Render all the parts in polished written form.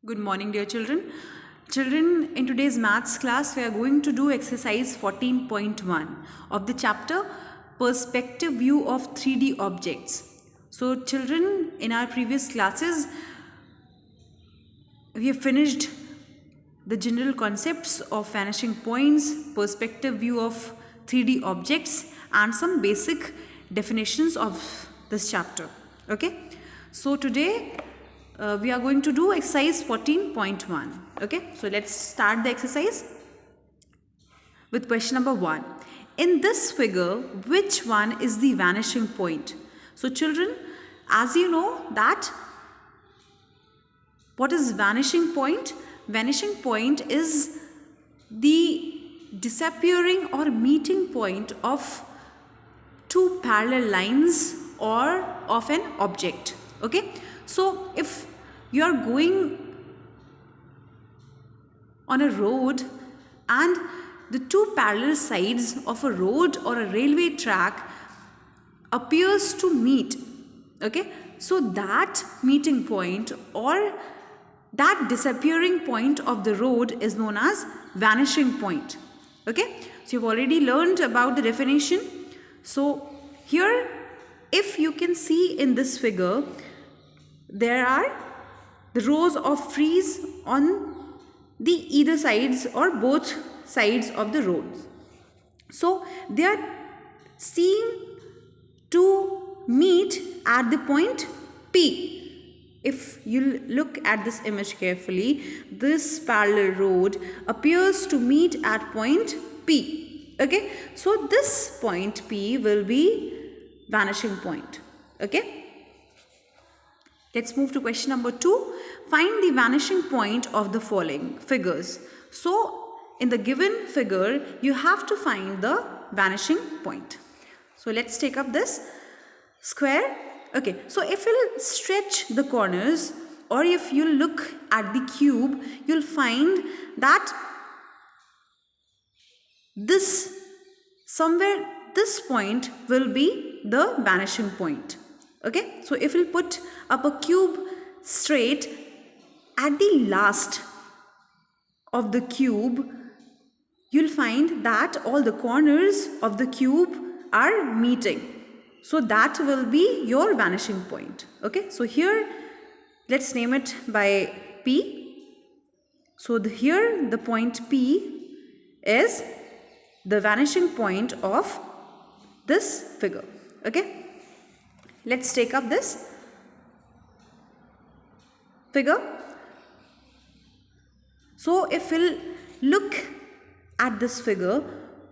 Good morning, dear children. Children, in today's maths class, we are going to do exercise 14.1 of the chapter Perspective View of 3D Objects. So, children, in our previous classes, we have finished the general concepts of vanishing points, perspective view of 3D objects, and some basic definitions of this chapter. Okay? So, today, we are going to do exercise 14.1. Okay, so let's start the exercise with question number 1. In this figure, which one is the vanishing point? So children, as you know that what is vanishing point? Vanishing point is the disappearing or meeting point of two parallel lines or of an object. Okay, so if you are going on a road and the two parallel sides of a road or a railway track appears to meet, okay, so that meeting point or that disappearing point of the road is known as vanishing point. Okay, so you've already learned about the definition. So here, if you can see in this figure, there are the rows of trees on the either sides or both sides of the road. So they are seen to meet at the point P. If you look at this image carefully, this parallel road appears to meet at point P. Okay, so this point P will be vanishing point. Okay. Let's move to question number 2. Find the vanishing point of the following figures. So, in the given figure, you have to find the vanishing point. So, let's take up this square. Okay, so if you stretch the corners or if you look at the cube, you'll find that this point will be the vanishing point. Okay, so if we put up a cube straight, at the last of the cube, you'll find that all the corners of the cube are meeting. So that will be your vanishing point. Okay, so here let's name it by P. So here the point P is the vanishing point of this figure. Okay. Let's take up this figure. So if we'll look at this figure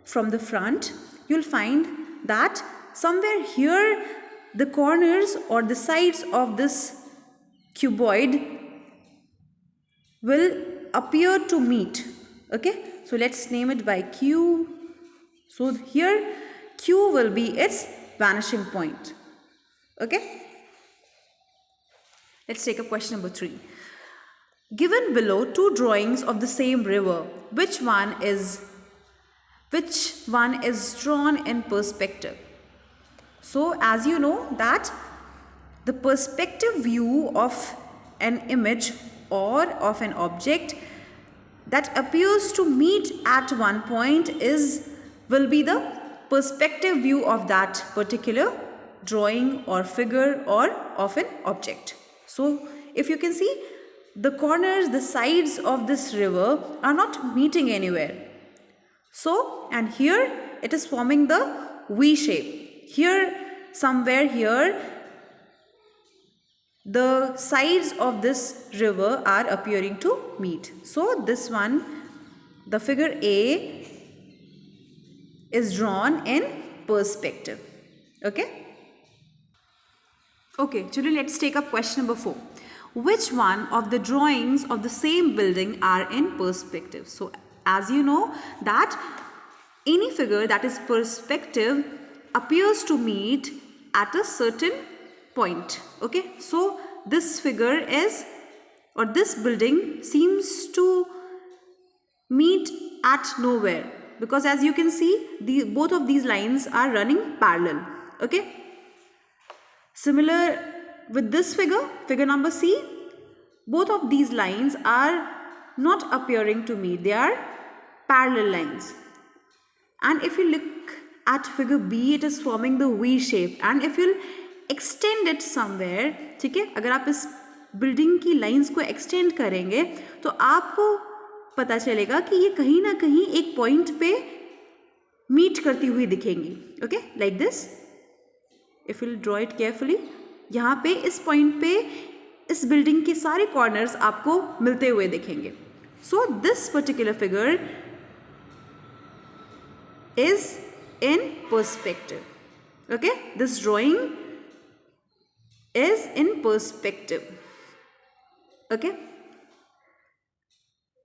from the front, you'll find that somewhere here the corners or the sides of this cuboid will appear to meet. Okay, so let's name it by Q. So here Q will be its vanishing point. Okay, let's take up question number 3. Given below two drawings of the same river, which one is drawn in perspective? So as you know that the perspective view of an image or of an object that appears to meet at one point will be the perspective view of that particular drawing or figure or of an object. So if you can see, the corners, the sides of this river are not meeting anywhere. So, and here it is forming the V shape. Here, somewhere here, the sides of this river are appearing to meet. So this one, the figure A is drawn in perspective. Okay. Okay, children, let's take up question number 4. Which one of the drawings of the same building are in perspective? So, as you know that any figure that is perspective appears to meet at a certain point. Okay, so this figure is, or this building seems to meet at nowhere, because as you can see, both of these lines are running parallel. Okay. Similar with this figure number C, both of these lines are not appearing to meet, they are parallel lines. And if you look at figure B, it is forming the V shape, and if you'll extend it somewhere, ठीक है, अगर आप इस building की lines को extend करेंगे तो आपको पता चलेगा कि ये कहीं ना कहीं एक पॉइंट पे मीट करती हुई दिखेंगी. Okay, like this. If you draw it carefully, यहाँ पे इस पॉइंट पे इस बिल्डिंग के सारे कॉर्नर्स आपको मिलते हुए दिखेंगे. सो this particular figure is in perspective. Okay, this drawing is in perspective. Okay,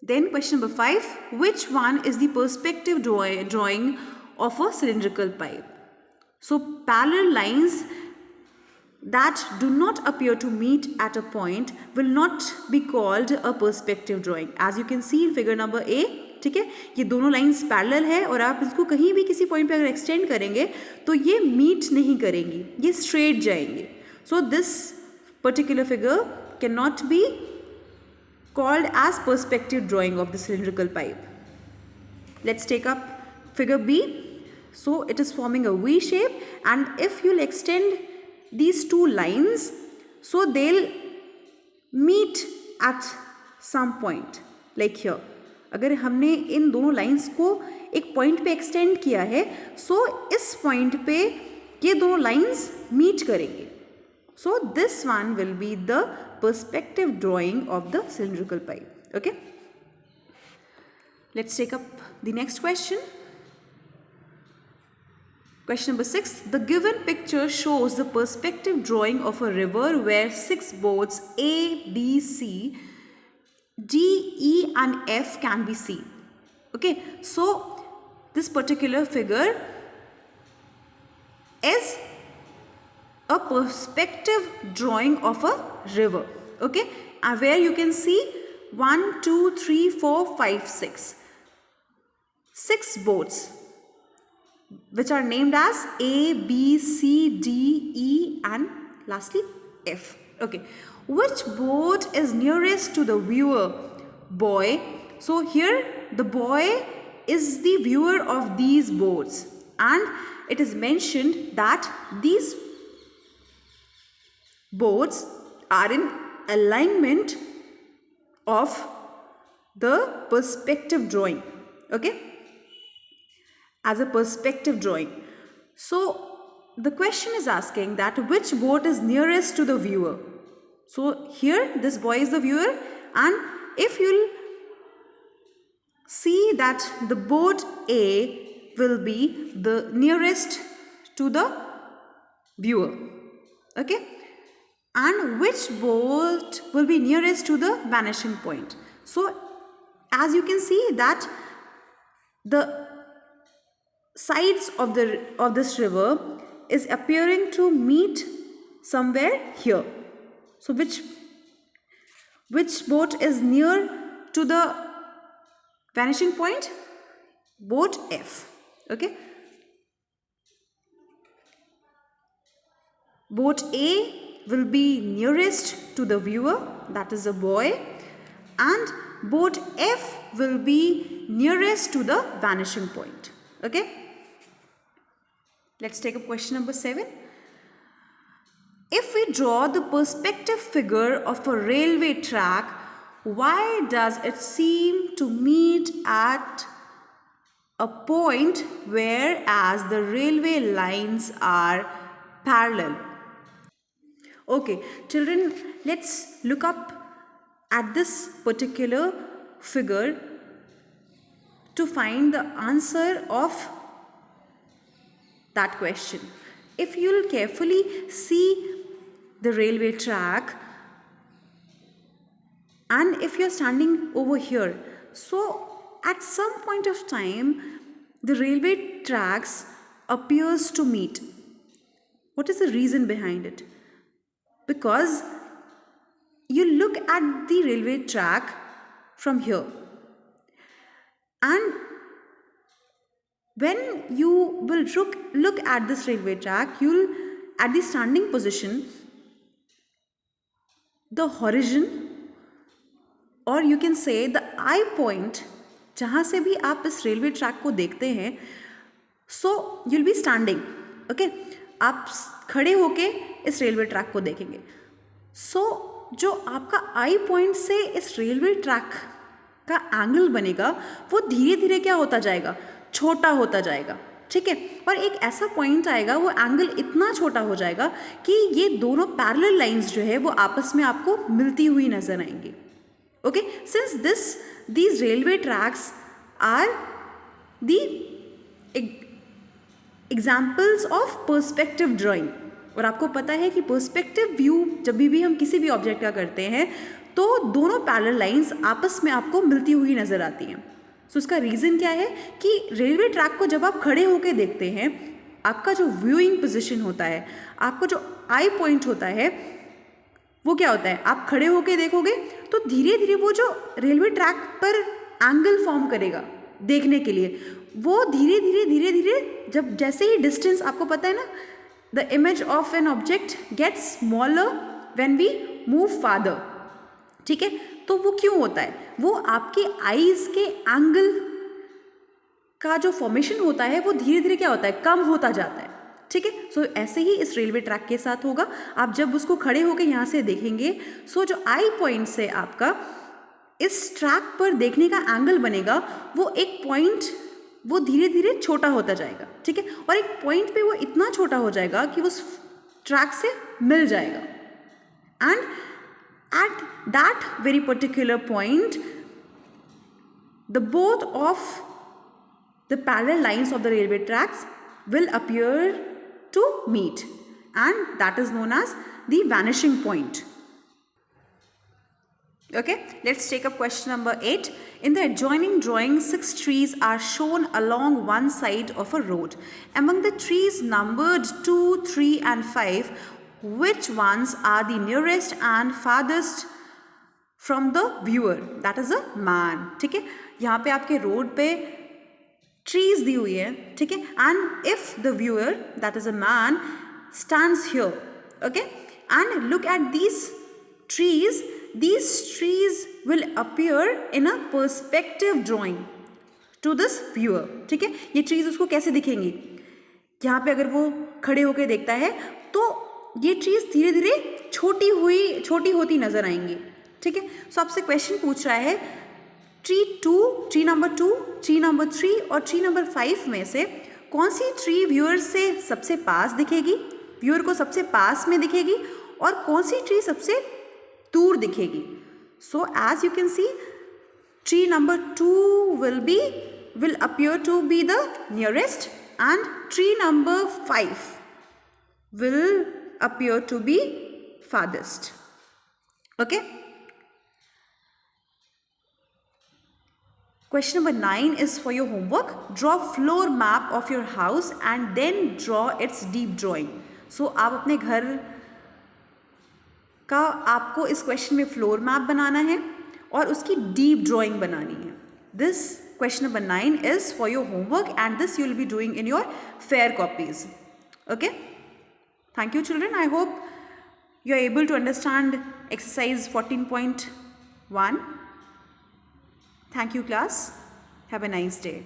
then question number 5, which one is the perspective drawing of a cylindrical pipe? So parallel lines that do not appear to meet at a point will not be called a perspective drawing. As you can see in figure number A, ठीक है, ये दोनों lines parallel है और आप इसको कहीं भी किसी पॉइंट पे अगर एक्सटेंड करेंगे तो ये मीट नहीं करेंगी, ये स्ट्रेट जाएंगे. So this particular figure can not be called as perspective drawing of the cylindrical pipe. Let's take up figure B. So it is forming a V shape, and if you'll extend these two lines, so they'll meet at some point like here. अगर हमने इन दोनों lines को एक point पे extend किया है, सो इस point पे ये दोनों लाइंस मीट करेंगे. So this one will be the perspective drawing of the cylindrical pipe. Okay, let's take up the next question. Question number 6. The given picture shows the perspective drawing of a river where 6 boats A, B, C, D, E and F can be seen. Okay, so this particular figure is a perspective drawing of a river. Okay, and where you can see 1, 2, 3, 4, 5, 6. 6 boats which are named as A, B, C, D, E and lastly F. Okay, which boat is nearest to the viewer? Boy. So here the boy is the viewer of these boats, and it is mentioned that these boats are in alignment of the perspective drawing. Okay, as a perspective drawing. So the question is asking that which boat is nearest to the viewer. So here this boy is the viewer, and if you'll see that the boat A will be the nearest to the viewer. Okay, and which boat will be nearest to the vanishing point. So as you can see that the sides of this river is appearing to meet somewhere here. So which boat is near to the vanishing point? Boat F. Okay, boat A will be nearest to the viewer, that is a boy, and boat F will be nearest to the vanishing point. Okay, let's take up question number 7. If we draw the perspective figure of a railway track, why does it seem to meet at a point whereas the railway lines are parallel? Okay, children, let's look up at this particular figure to find the answer of that question. If you'll carefully see the railway track, and if you're standing over here, so at some point of time the railway tracks appears to meet. What is the reason behind it? Because you look at the railway track from here, and when you will look at this railway track, you'll at the standing position, the horizon और you can say the I point, जहाँ से भी आप इस railway track को देखते हैं, so you'll be standing, okay, आप खड़े होके इस रेलवे ट्रैक को देखेंगे. सो जो आपका आई पॉइंट से इस रेलवे ट्रैक का एंगल बनेगा वो धीरे धीरे क्या होता जाएगा, छोटा होता जाएगा. ठीक है, और एक ऐसा पॉइंट आएगा, वो एंगल इतना छोटा हो जाएगा कि ये दोनों पैरेलल लाइंस जो है वो आपस में आपको मिलती हुई नजर आएंगी. Okay, since these railway tracks are the examples of perspective drawing. और आपको पता है कि पर्सपेक्टिव व्यू जब भी हम किसी भी ऑब्जेक्ट का करते हैं तो दोनों पैरेलल लाइंस आपस में आपको मिलती हुई नजर आती हैं. सो उसका रीज़न क्या है कि रेलवे ट्रैक को जब आप खड़े होकर देखते हैं, आपका जो व्यूइंग पोजीशन होता है, आपका जो आई पॉइंट होता है, वो क्या होता है, आप खड़े होकर देखोगे तो धीरे धीरे वो जो रेलवे ट्रैक पर एंगल फॉर्म करेगा देखने के लिए, वो धीरे धीरे जब जैसे ही डिस्टेंस, आपको पता है ना, the image of an object gets smaller when we move farther. ठीक है, तो वो क्यों होता है, वो आपके आईज के एंगल का जो फॉर्मेशन होता है वो धीरे धीरे क्या होता है, कम होता जाता है. ठीक है, सो ऐसे ही इस रेलवे ट्रैक के साथ होगा. आप जब उसको खड़े होकर यहाँ से देखेंगे, सो जो आई पॉइंट से आपका इस ट्रैक पर देखने का एंगल बनेगा, वो एक पॉइंट वो धीरे धीरे छोटा होता जाएगा. ठीक है, और एक पॉइंट पे वो इतना छोटा हो जाएगा कि उस ट्रैक से मिल जाएगा. And at that very particular point the both of the parallel lines of the railway tracks will appear to meet, and that is known as the vanishing point. Okay, let's take up question number 8. In the adjoining drawing, 6 trees are shown along one side of a road. Among the trees numbered 2, 3 and 5, which ones are the nearest and farthest from the viewer? That is a man. ठीक है, यहाँ पे आपके road पे trees दी हुई है. ठीक है, and if the viewer, that is a man, stands here, okay, and look at these trees will appear in a perspective drawing to this viewer. ठीक है, ये ट्रीज उसको कैसे दिखेंगी, यहाँ पे अगर वो खड़े होकर देखता है तो ये ट्रीज धीरे धीरे छोटी होती नजर आएंगी. ठीक है, सो आपसे क्वेश्चन पूछ रहा है, ट्री नंबर 2, ट्री नंबर 3 और ट्री नंबर 5 में से कौन सी ट्री व्यूअर से सबसे पास दिखेगी, व्यूअर को सबसे पास में दिखेगी, और कौन सी ट्री सबसे दूर दिखेगी. So as you can see, tree number 2 will appear to be the nearest, and tree number 5 will appear to be farthest. Okay. Question number 9 is for your homework. Draw floor map of your house and then draw its deep drawing. So आप अपने घर का, आपको इस question में floor map बनाना है और उसकी डीप ड्राइंग बनानी है. This question number 9 is for your homework, and this you will be doing in your fair copies. Okay? Thank you, children. I hope you are able to understand exercise 14.1. Thank you, class. Have a nice day.